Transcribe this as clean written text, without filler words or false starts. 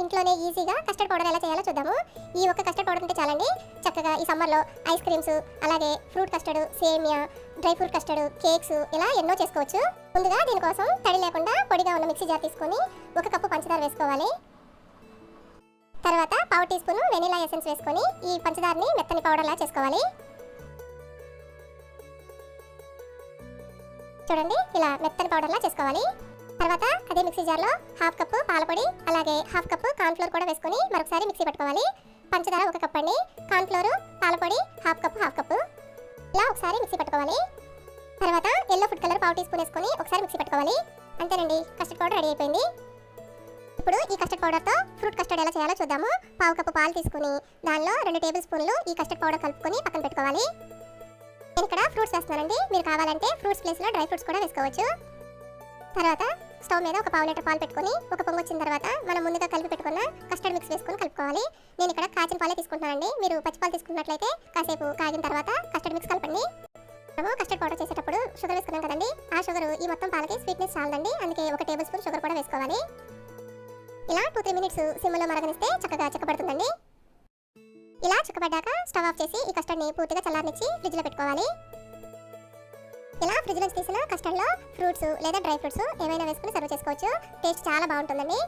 ఇంట్లోనే ఈజీగా custard powder ఎలా చేయాలో చూద్దాము. ఈ ఒక కస్టర్డ్ పౌడర్ ఉంటే చాలండి, చక్కగా ఈ సమ్మర్లో ఐస్ క్రీమ్స్, అలాగే ఫ్రూట్ కస్టర్డ్, సేమియా, డ్రై ఫ్రూట్ కస్టర్డ్, కేక్స్ ఇలా ఎన్నో చేసుకోవచ్చు. ముందుగా దీనికోసం తడి లేకుండా పొడిగా ఉన్న మిక్సీ జార్ తీసుకొని 1 కప్పు పంచదార వేసుకోవాలి. తర్వాత 1/2 టీ స్పూన్ వెనిలా ఎసెన్స్ వేసుకొని ఈ పంచదారని మెత్తని పౌడర్లా చేసుకోవాలి. చూడండి, ఇలా మెత్తని పౌడర్లా చేసుకోవాలి. తర్వాత అదే మిక్సీ జార్లో 1/2 కప్పు పాలపొడి, అలాగే 1/2 కప్పు కార్న్ఫ్లోర్ కూడా వేసుకొని మరొకసారి మిక్సీ పట్టుకోవాలి. పంచదార 1 కప్ అండి, కార్న్ఫ్లోర్, పాలపొడి 1/2 కప్పు ఇలా ఒకసారి మిక్సీ పట్టుకోవాలి. తర్వాత yellow food colour 1/2 teaspoon వేసుకొని ఒకసారి మిక్సీ పట్టుకోవాలి. అంతేనండి, కస్టర్డ్ పౌడర్ రెడీ అయిపోయింది. ఇప్పుడు ఈ కస్టర్డ్ పౌడర్తో ఫ్రూట్ కస్టర్డ్ ఎలా చేయాలో చూద్దాము. 1/2 కప్పు పాలు తీసుకుని దానిలో 2 టేబుల్ స్పూన్లు ఈ కస్టర్డ్ పౌడర్ కలుపుకొని పక్కన పెట్టుకోవాలి. నేను ఇక్కడ ఫ్రూట్స్ వేస్తున్నానండి, మీరు కావాలంటే ఫ్రూట్స్ ప్లేస్లో డ్రై ఫ్రూట్స్ కూడా వేసుకోవచ్చు. తర్వాత స్టవ్ మీద 1 పావు లీటర్ పాలు పెట్టుకొని 1 పొంగు వచ్చిన తర్వాత మనం ముందుగా కలిపి పెట్టుకున్న కస్టర్డ్ మిక్స్ వేసుకొని కలుపుకోవాలి. నేను ఇక్కడ కాచిన పాలే తీసుకుంటున్నానండి, మీరు పచ్చి పాలు తీసుకున్నట్లయితే కాసేపు కాగిన తర్వాత కస్టర్డ్ మిక్స్ కలపండి. మనము కస్టర్డ్ పౌడర్ చేసేటప్పుడు షుగర్ వేసుకున్నాం కదండి, ఆ షుగర్ ఈ మొత్తం పాలకి స్వీట్నెస్ చాలదండి, అందుకే 1 టేబుల్ స్పూన్ షుగర్ కూడా వేసుకోవాలి. ఇలా 2-3 మినిట్స్ సిమ్లో మరగనిస్తే చక్కగా చిక్కబడుతుందండి. ఇలా చిక్కబడ్డాక స్టవ్ ఆఫ్ చేసి ఈ కస్టర్డ్ని పూర్తిగా చల్లారనిచ్చి ఫ్రిడ్జ్లో పెట్టుకోవాలి. ఇలా ఫ్రిడ్జ్ నుంచి తీసిన కస్టర్డ్లో ఫ్రూట్స్ లేదా డ్రై ఫ్రూట్స్ ఏమైనా వేసుకుని సర్వ్ చేసుకోవచ్చు. టేస్ట్ చాలా బాగుంటుందండి.